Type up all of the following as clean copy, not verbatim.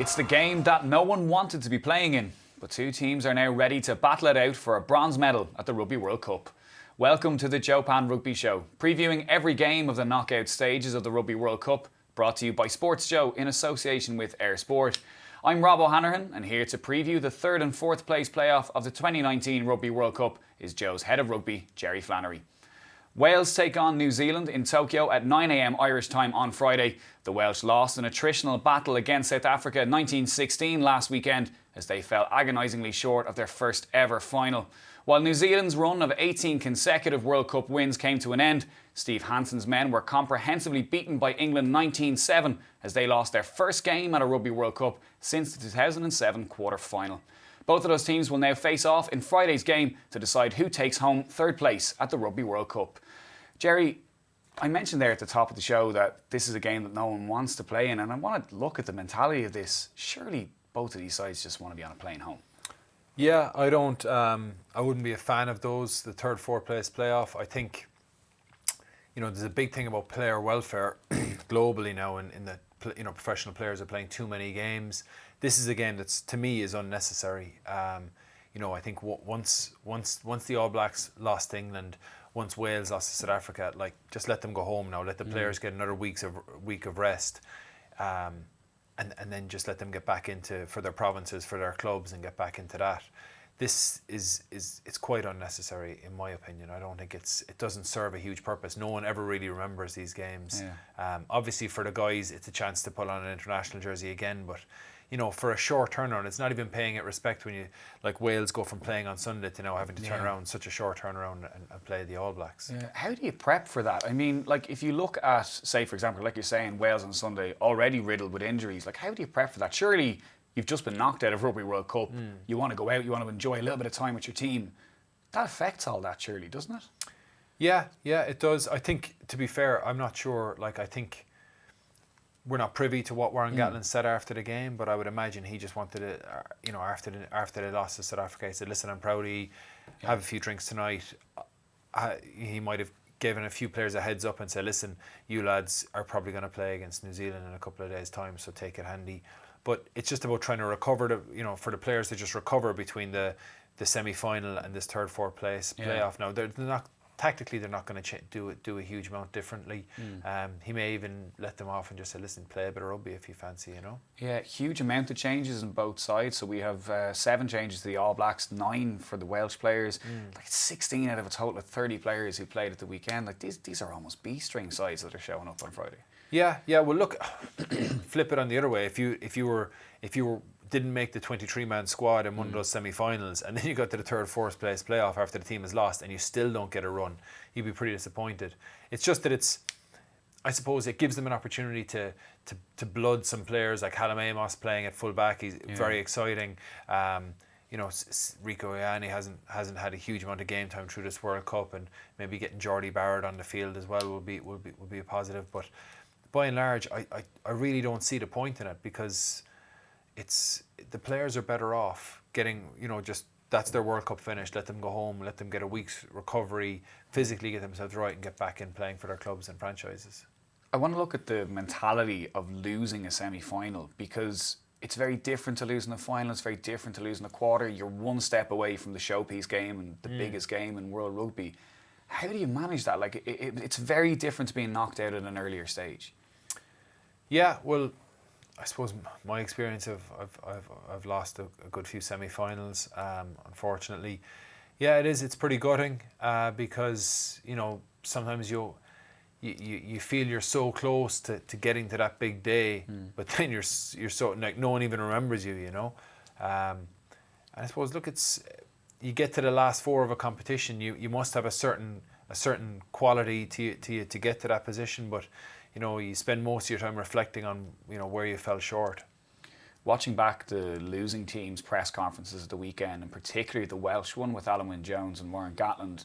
It's the game that no one wanted to be playing in, but two teams are now ready to battle it out for a bronze medal at the Rugby World Cup. Welcome to the JOEpan Rugby Show, previewing every game of the knockout stages of the Rugby World Cup, brought to you by Sports Joe in association with Air Sport. I'm Rob O'Hanrahan, and here to preview the third and fourth place playoff of the 2019 Rugby World Cup is Joe's head of rugby, Jerry Flannery. Wales take on New Zealand in Tokyo at 9 a.m. Irish time on Friday. The Welsh lost an attritional battle against South Africa in 1916 last weekend as they fell agonisingly short of their first ever final. While New Zealand's run of 18 consecutive World Cup wins came to an end, Steve Hanson's men were comprehensively beaten by England 19-7 as they lost their first game at a Rugby World Cup since the 2007 quarter-final. Both of those teams will now face off in Friday's game to decide who takes home third place at the Rugby World Cup. Jerry, I mentioned there at the top of the show that this is a game that no one wants to play in, and I want to look at the mentality of this. Surely both of these sides just want to be on a plane home. Yeah, I don't. I wouldn't be a fan of those. The third, fourth place playoff. I think, there's a big thing about player welfare globally now. In that, professional players are playing too many games. This is a game that's, to me, is unnecessary. I think once the All Blacks lost to England, once Wales lost to South Africa, just let them go home now. Let the players get another week of rest. And then just let them get back for their provinces, for their clubs, and get back into that. This it's quite unnecessary, in my opinion. I don't think it doesn't serve a huge purpose. No one ever really remembers these games. Yeah. Obviously, for the guys, it's a chance to put on an international jersey again, but for a short turnaround, it's not even paying it respect when Wales go from playing on Sunday to now having to turn around such a short turnaround and play the All Blacks. Yeah. How do you prep for that? I mean, if you look at, say, for example, like you're saying, Wales on Sunday, already riddled with injuries, how do you prep for that? Surely you've just been knocked out of Rugby World Cup. You want to go out, you want to enjoy a little bit of time with your team. That affects all that, surely, doesn't it? Yeah, it does. I think, to be fair, I'm not sure. I think we're not privy to what Warren Gatland said after the game, but I would imagine he just wanted to, after they lost to South Africa, he said, listen, I'm proud of you, have a few drinks tonight. He might have given a few players a heads up and said, listen, you lads are probably going to play against New Zealand in a couple of days' time, so take it handy. But it's just about trying to recover, for the players to just recover between the semi-final and this third, fourth place playoff. Now, they're not... Tactically, they're not going to do a huge amount differently. He may even let them off and just say, listen, play a bit of rugby if you fancy, Yeah, huge amount of changes on both sides. So we have 7 changes to the All Blacks, 9 for the Welsh players. 16 out of a total of 30 players who played at the weekend. These are almost B-string sides that are showing up on Friday. Yeah. Well, look, flip it on the other way. If you didn't make the 23-man squad in one of those semi-finals, and then you got to the third, fourth place playoff after the team has lost, and you still don't get a run, you'd be pretty disappointed. It's just that I suppose it gives them an opportunity to blood some players, like Callum Amos playing at full back. He's very exciting. Rico Ioane hasn't had a huge amount of game time through this World Cup, and maybe getting Jordy Barrett on the field as well will be a positive. But by and large, I really don't see the point in it, because the players are better off getting, just that's their World Cup finish. Let them go home, let them get a week's recovery, physically get themselves right, and get back in playing for their clubs and franchises. I want to look at the mentality of losing a semi-final, because it's very different to losing a final. It's very different to losing a quarter. You're one step away from the showpiece game and the biggest game in world rugby. How do you manage that? It's very different to being knocked out at an earlier stage. Yeah, well, I suppose my experience I've lost a good few semi-finals, unfortunately. Yeah, it is. It's pretty gutting, because sometimes you feel you're so close to getting to that big day, but then you're so no one even remembers you. And I suppose, look, you get to the last 4 of a competition, you must have a certain quality to you to get to that position, but you spend most of your time reflecting on, where you fell short. Watching back the losing teams' press conferences at the weekend, and particularly the Welsh one with Alan Wynne-Jones and Warren Gatland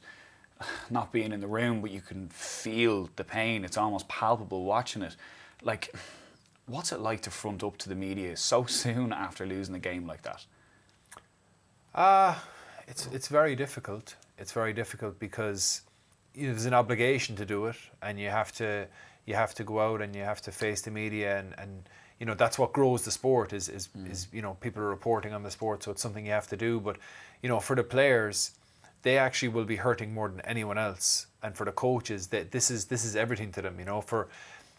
not being in the room, but you can feel the pain. It's almost palpable watching it. What's it like to front up to the media so soon after losing a game like that? It's very difficult. It's very difficult because there's an obligation to do it, and you have to go out and you have to face the media, and that's what grows the sport is people are reporting on the sport, so it's something you have to do. But for the players, they actually will be hurting more than anyone else, and for the coaches, this is everything to them.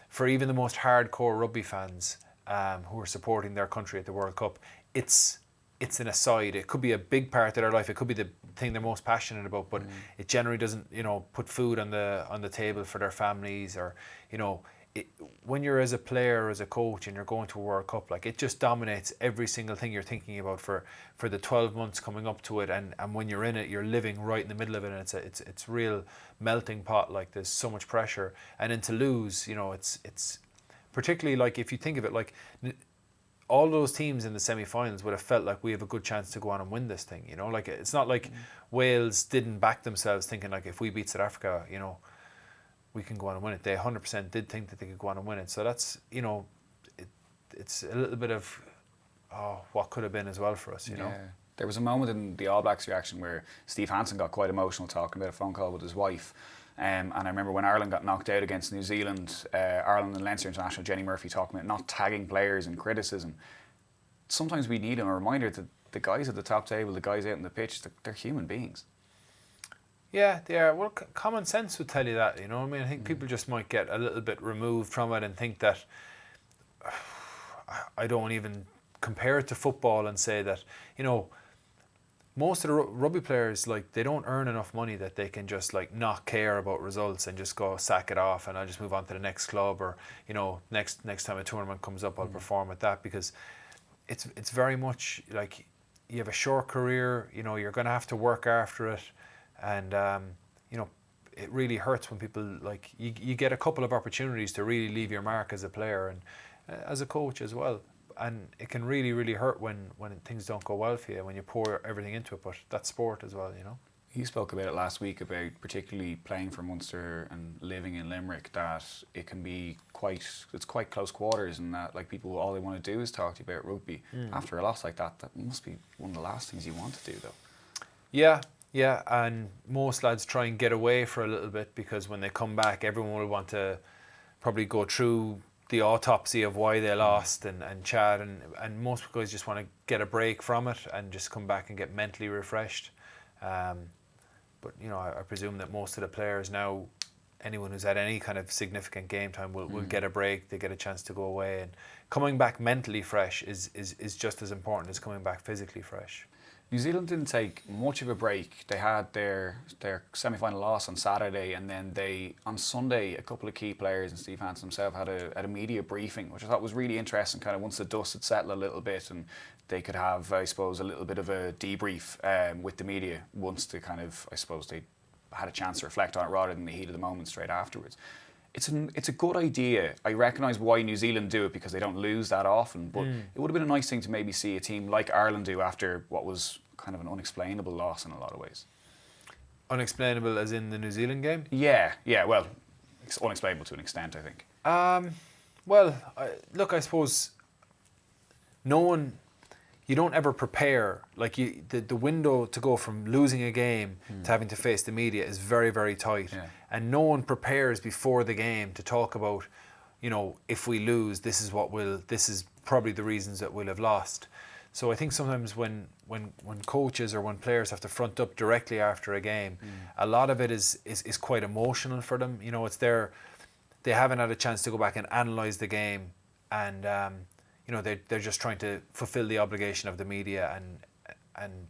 For even the most hardcore rugby fans who are supporting their country at the World Cup, it's an aside. It could be a big part of their life. It could be the thing they're most passionate about, but it generally doesn't put food on the table for their families, or when you're as a player or as a coach and you're going to a World Cup, like, it just dominates every single thing you're thinking about for the 12 months coming up to it, and when you're in it, you're living right in the middle of it, and it's real melting pot. Like, there's so much pressure, and then to lose, it's particularly, like, if you think of it, like, all those teams in the semi-finals would have felt like we have a good chance to go on and win this thing. Like, it's not like Wales didn't back themselves thinking, like, if we beat South Africa, we can go on and win it. They 100% did think that they could go on and win it. So that's, it's a little bit of what could have been as well for us, Yeah. There was a moment in the All Blacks reaction where Steve Hansen got quite emotional talking about a phone call with his wife. And I remember when Ireland got knocked out against New Zealand, Ireland and Leinster international Jenny Murphy talking about not tagging players in criticism. Sometimes we need a reminder that the guys at the top table, the guys out on the pitch, they're human beings. Yeah, they are. Well, common sense would tell you that, I mean, I think people just might get a little bit removed from it and think that I don't even compare it to football and say that, most of the rugby players, like, they don't earn enough money that they can just, like, not care about results and just go sack it off and I'll just move on to the next club, or next time a tournament comes up I'll perform at that, because it's very much like you have a short career, you're going to have to work after it, and it really hurts when people, like, you get a couple of opportunities to really leave your mark as a player and as a coach as well. And it can really, really hurt when things don't go well for you, when you pour everything into it. But that's sport as well, You spoke about it last week, about particularly playing for Munster and living in Limerick, that it can be quite close quarters, and that, like, people, all they want to do is talk to you about rugby. After a loss like that must be one of the last things you want to do, though. Yeah, and most lads try and get away for a little bit, because when they come back, everyone will want to probably go through the autopsy of why they lost and chat, and most guys just want to get a break from it and just come back and get mentally refreshed. But I presume that most of the players now, anyone who's had any kind of significant game time will get a break. They get a chance to go away, and coming back mentally fresh is just as important as coming back physically fresh. New Zealand didn't take much of a break. They had their semi-final loss on Saturday, and then on Sunday, a couple of key players and Steve Hansen himself had a media briefing, which I thought was really interesting, kind of once the dust had settled a little bit, and they could have, I suppose, a little bit of a debrief with the media once they kind of, I suppose, they had a chance to reflect on it rather than the heat of the moment straight afterwards. It's a good idea. I recognise why New Zealand do it, because they don't lose that often, but it would have been a nice thing to maybe see a team like Ireland do after what was kind of an unexplainable loss in a lot of ways. Unexplainable as in the New Zealand game? Yeah, well, it's unexplainable to an extent, I think. Look, I suppose you don't ever prepare. Like, the window to go from losing a game to having to face the media is very, very tight. Yeah. And no one prepares before the game to talk about, if we lose, this is probably the reasons that we'll have lost. So I think sometimes when coaches or when players have to front up directly after a game, a lot of it is quite emotional for them. It's they haven't had a chance to go back and analyse the game, and they're just trying to fulfil the obligation of the media and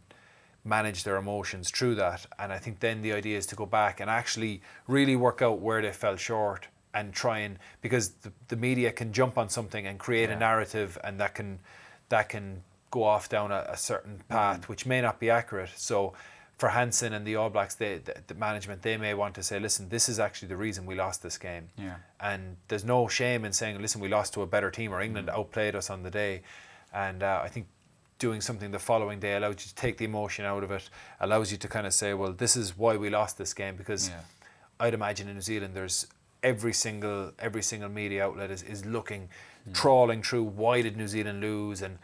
manage their emotions through that. And I think then the idea is to go back and actually really work out where they fell short, and try and, because the media can jump on something and create a narrative, and that can go off down a certain path which may not be accurate. So for Hansen and the All Blacks, the management, they may want to say, listen, this is actually the reason we lost this game. Yeah. And there's no shame in saying, listen, we lost to a better team, or England outplayed us on the day. And I think doing something the following day allows you to take the emotion out of it, allows you to kind of say, well, this is why we lost this game. Because I'd imagine in New Zealand, there's every single media outlet is looking, trawling through, why did New Zealand lose? And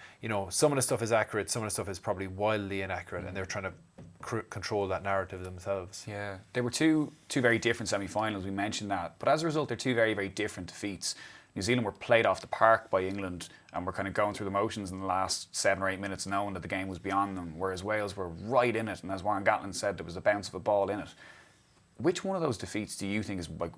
some of the stuff is accurate, some of the stuff is probably wildly inaccurate, and they're trying to control that narrative themselves. Yeah, they were two very different semi-finals, we mentioned that, but as a result they're two very, very different defeats. New Zealand were played off the park by England and were kind of going through the motions in the last 7 or 8 minutes knowing that the game was beyond them, whereas Wales were right in it, and as Warren Gatland said, there was a bounce of a ball in it. Which one of those defeats do you think is like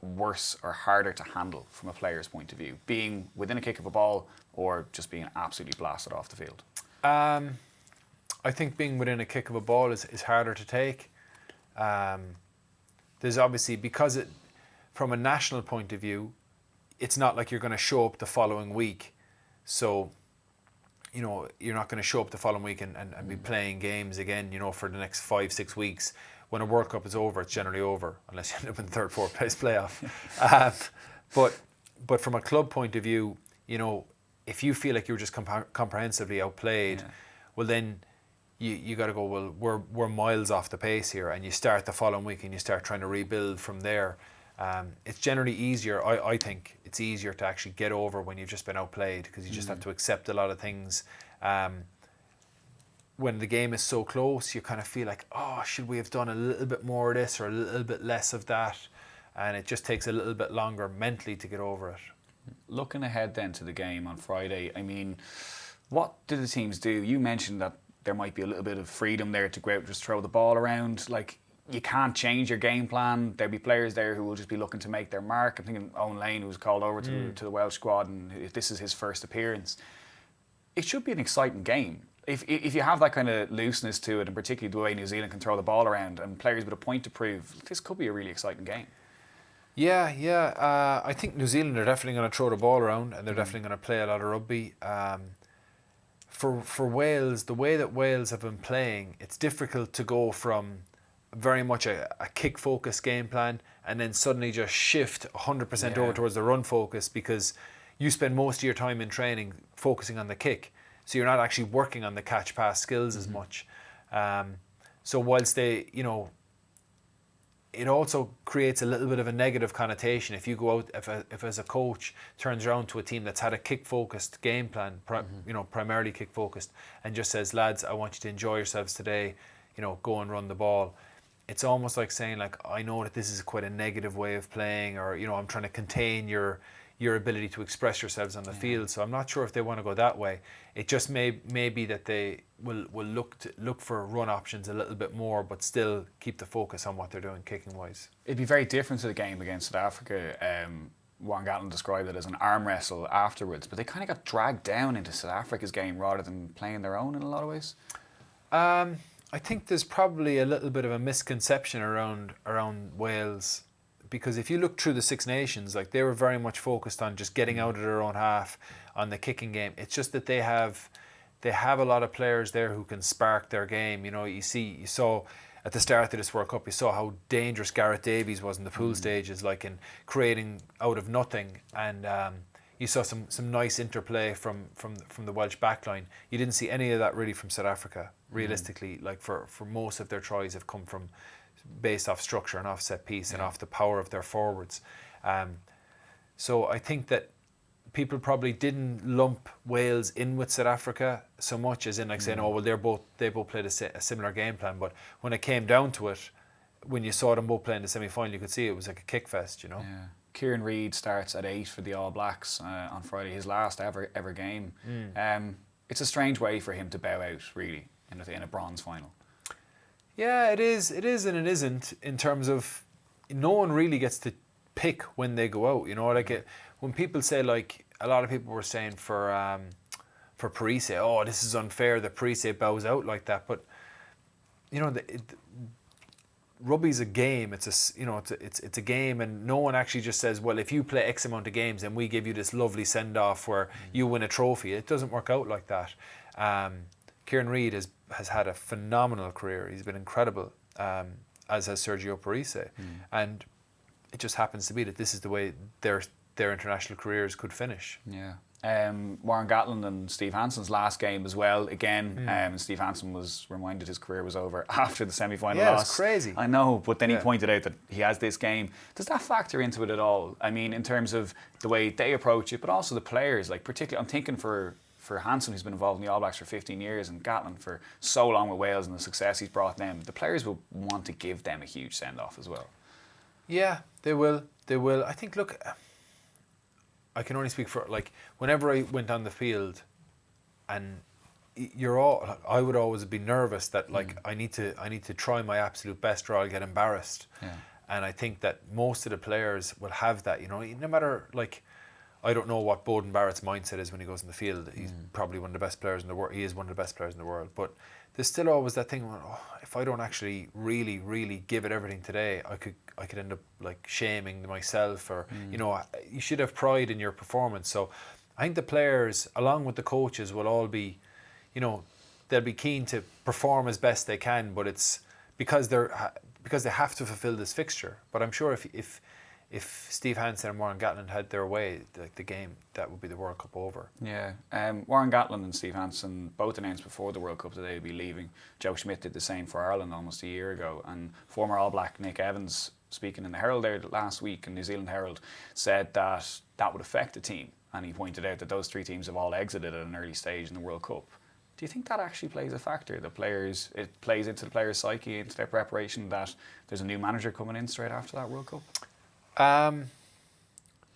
worse or harder to handle from a player's point of view, being within a kick of a ball or just being absolutely blasted off the field? I think being within a kick of a ball is harder to take. There's obviously, because from a national point of view, it's not like you're going to show up the following week. So, you're not going to show up the following week and be playing games again, for the next 5-6 weeks. When a World Cup is over, it's generally over, unless you end up in the third, fourth place playoff. But from a club point of view, if you feel like you're just comprehensively outplayed, well then you got to go, well, we're miles off the pace here, and you start the following week and you start trying to rebuild from there. It's generally easier, I think it's easier to actually get over when you've just been outplayed, because you just have to accept a lot of things. When the game is so close, you kind of feel like, oh, should we have done a little bit more of this or a little bit less of that? And it just takes a little bit longer mentally to get over it. Looking ahead then to the game on Friday, I mean, what do the teams do? You mentioned that there might be a little bit of freedom there to go out and just throw the ball around. Like, you can't change your game plan. There'll be players there who will just be looking to make their mark. I'm thinking Owen Lane, who was called over to the Welsh squad, and if this is his first appearance. It should be an exciting game. If you have that kind of looseness to it, and particularly the way New Zealand can throw the ball around and players with a point to prove, this could be a really exciting game. Yeah. I think New Zealand are definitely going to throw the ball around, and they're definitely going to play a lot of rugby. For Wales, the way that Wales have been playing, it's difficult to go from very much a kick-focused game plan and then suddenly just shift 100% over towards the run focus, because you spend most of your time in training focusing on the kick. So you're not actually working on the catch-pass skills as much. So whilst they, it also creates a little bit of a negative connotation if you go out, if as a coach turns around to a team that's had a kick-focused game plan, primarily kick-focused, and just says, lads, I want you to enjoy yourselves today, go and run the ball. It's almost like saying, like, I know that this is quite a negative way of playing, or, I'm trying to contain your ability to express yourselves on the field. So I'm not sure if they want to go that way. It just may be that they will look for run options a little bit more, but still keep the focus on what they're doing kicking wise. It'd be very different to the game against South Africa. Warren Gatland described it as an arm wrestle afterwards, but they kind of got dragged down into South Africa's game rather than playing their own in a lot of ways. I think there's probably a little bit of a misconception around Wales, because if you look through the Six Nations, like, they were very much focused on just getting out of their own half on the kicking game. It's just that they have a lot of players there who can spark their game. You saw at the start of this World Cup, you saw how dangerous Gareth Davies was in the pool stages, like in creating out of nothing, and you saw some nice interplay from the Welsh backline. You didn't see any of that really from South Africa, realistically. Like, for most of their tries have come from based off structure and off set piece and off the power of their forwards. So I think that people probably didn't lump Wales in with South Africa so much, as in like saying, oh well, they both played a similar game plan. But when it came down to it, when you saw them both play in the semi-final, you could see it was like a kick fest, Yeah. Kieran Reid starts at 8 for the All Blacks on Friday, his last ever game. It's a strange way for him to bow out, really, in a bronze final. Yeah, it is and it isn't, in terms of no one really gets to pick when they go out. When people say, like, a lot of people were saying for Parise, oh, this is unfair that Parise bows out like that. But rugby's a game. It's a game, and no one actually just says, well, if you play X amount of games, then we give you this lovely send off where you win a trophy. It doesn't work out like that. Kieran Reid has had a phenomenal career. He's been incredible, as has Sergio Parise. And it just happens to be that this is the way their international careers could finish. Yeah. Warren Gatland and Steve Hanson's last game as well. Again, Steve Hanson was reminded his career was over after the semi-final loss. Yeah, it's crazy. I know, but then he pointed out that he has this game. Does that factor into it at all? I mean, in terms of the way they approach it, but also the players. Like, particularly, I'm thinking for Hanson, who's been involved in the All Blacks for 15 years, and Gatland for so long with Wales and the success he's brought them, the players will want to give them a huge send-off as well. Yeah, they will. I think, look, I can only speak for, like, whenever I went on the field, and I would always be nervous that, like, I need to try my absolute best or I'll get embarrassed. Yeah. And I think that most of the players will have that, no matter, like, I don't know what Bowden Barrett's mindset is when he goes in the field. He's probably one of the best players in the world. He is one of the best players in the world. But there's still always that thing where, if I don't actually really, really give it everything today, I could end up, like, shaming myself, or you should have pride in your performance. So I think the players, along with the coaches, will all be, they'll be keen to perform as best they can. But it's because they have to fulfil this fixture. But I'm sure if Steve Hansen and Warren Gatland had their way, like, the game, that would be the World Cup over. Yeah. Warren Gatland and Steve Hansen both announced before the World Cup that they would be leaving. Joe Schmidt did the same for Ireland almost a year ago. And former All Black Nick Evans, speaking in the Herald there last week, in New Zealand Herald, said that would affect the team. And he pointed out that those 3 teams have all exited at an early stage in the World Cup. Do you think that actually plays a factor? It plays into the players' psyche, into their preparation, that there's a new manager coming in straight after that World Cup?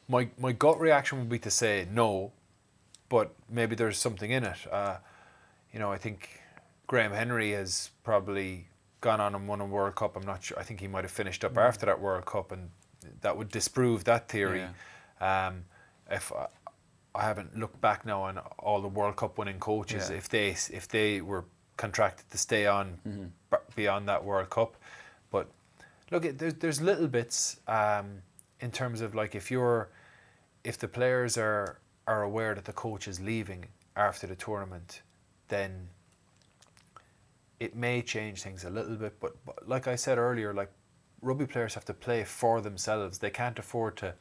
My gut reaction would be to say no, but maybe there's something in it. I think Graham Henry has probably gone on and won a World Cup. I'm not sure. I think he might have finished up after that World Cup, and that would disprove that theory. Yeah. If I haven't looked back now on all the World Cup winning coaches, if they were contracted to stay on beyond that World Cup, but look, there's little bits in terms of, like, if the players are aware that the coach is leaving after the tournament, then it may change things a little bit. But like I said earlier, like, rugby players have to play for themselves. They can't afford to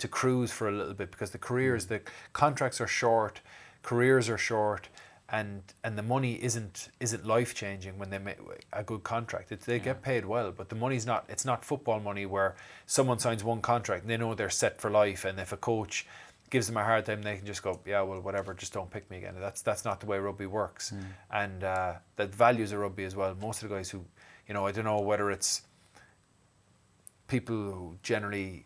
cruise for a little bit, because the contracts are short, careers are short, and the money isn't life changing when they make a good contract. They get paid well, but the money's not. It's not football money where someone signs one contract and they know they're set for life, and if a coach gives them a hard time, they can just go, yeah, well, whatever, just don't pick me again. That's not the way rugby works. And that values of rugby as well. Most of the guys who, I don't know whether it's people who generally,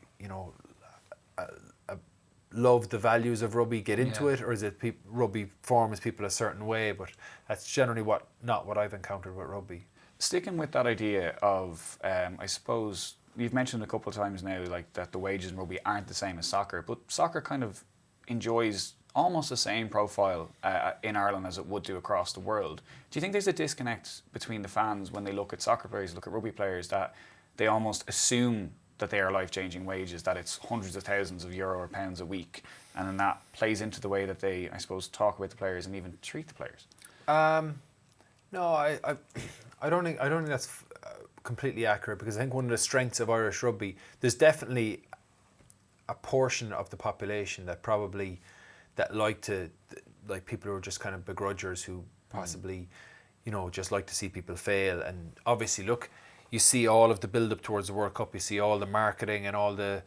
love the values of rugby, get into it, or is it rugby forms people a certain way? But that's generally not what I've encountered with rugby. Sticking with that idea of, I suppose, you've mentioned a couple of times now, like, that the wages in rugby aren't the same as soccer, but soccer kind of enjoys almost the same profile in Ireland as it would do across the world. Do you think there's a disconnect between the fans when they look at soccer players, look at rugby players, that they almost assume that they are life-changing wages, that it's hundreds of thousands of euro or pounds a week, and then that plays into the way that they, I suppose, talk about the players and even treat the players? No, I don't think that's completely accurate, because I think one of the strengths of Irish rugby, there's definitely a portion of the population that probably like people who are just kind of begrudgers, who possibly just like to see people fail. And obviously, look, you see all of the build-up towards the World Cup. You see all the marketing and all the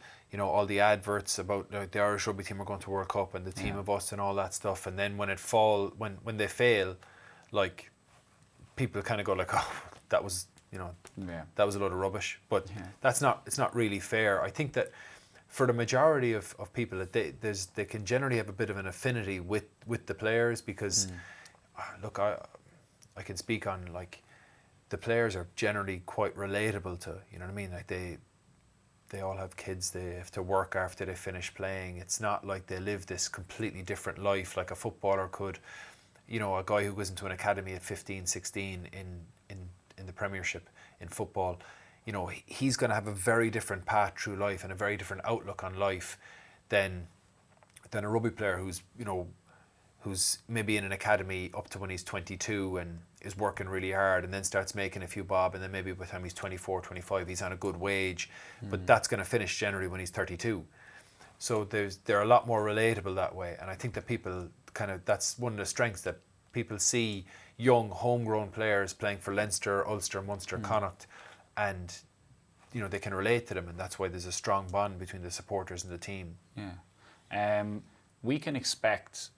adverts about the Irish rugby team are going to World Cup and the team of us and all that stuff. And then when they fail, like, people kind of go like, oh, that was that was a load of rubbish. But it's not really fair. I think that for the majority of people, that they can generally have a bit of an affinity with the players, because look, I can speak on, like, the players are generally quite relatable to, you know what I mean? Like, they all have kids, they have to work after they finish playing. It's not like they live this completely different life like a footballer could. A guy who goes into an academy at 15, 16 in the Premiership in football, he's going to have a very different path through life and a very different outlook on life than a rugby player who's maybe in an academy up to when he's 22 and is working really hard, and then starts making a few bob, and then maybe by the time he's 24, 25, he's on a good wage, but that's going to finish generally when he's 32. So they're a lot more relatable that way, and I think that people that's one of the strengths, that people see young homegrown players playing for Leinster, Ulster, Munster, Connacht, and they can relate to them, and that's why there's a strong bond between the supporters and the team. Yeah. We can expect,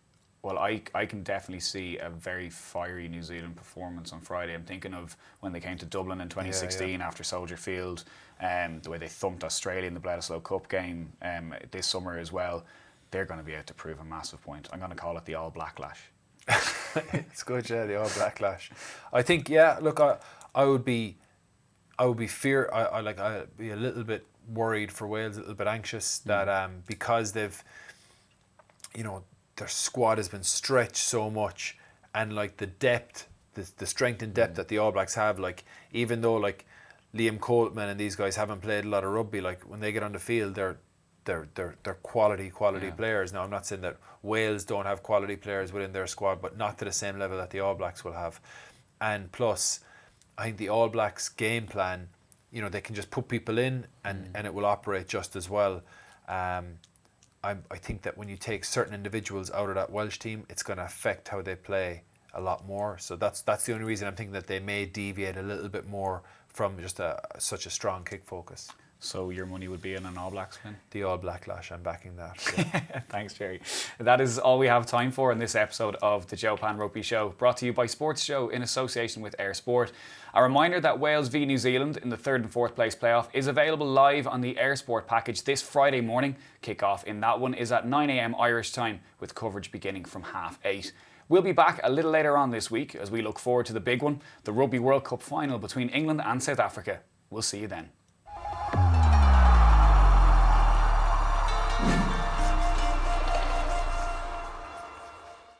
well, I can definitely see a very fiery New Zealand performance on Friday. I'm thinking of when they came to Dublin in 2016 after Soldier Field, the way they thumped Australia in the Bledisloe Cup game this summer as well. They're going to be out to prove a massive point. I'm going to call it the All-Blacklash. It's good, yeah, the All-Blacklash. I think, yeah, look, I would be I'd be a little bit worried for Wales, a little bit anxious that because they've, their squad has been stretched so much, and like the depth, the strength and depth that the All Blacks have, like even though like Liam Coltman and these guys haven't played a lot of rugby, like when they get on the field, they're quality players. Now I'm not saying that Wales don't have quality players within their squad, but not to the same level that the All Blacks will have. And plus, I think the All Blacks game plan, they can just put people in and it will operate just as well. I think that when you take certain individuals out of that Welsh team, it's going to affect how they play a lot more. So that's the only reason I'm thinking that they may deviate a little bit more from just such a strong kick focus. So your money would be in an All Blacks win? The All-Blacklash, I'm backing that. Yeah. Thanks, Jerry. That is all we have time for in this episode of the JOEpan Rugby Show, brought to you by Sports Show in association with Air Sport. A reminder that Wales v New Zealand in the 3rd and 4th place playoff is available live on the Air Sport package this Friday morning. Kick-off in that one is at 9 a.m. Irish time, with coverage beginning from 8:30. We'll be back a little later on this week as we look forward to the big one, the Rugby World Cup final between England and South Africa. We'll see you then.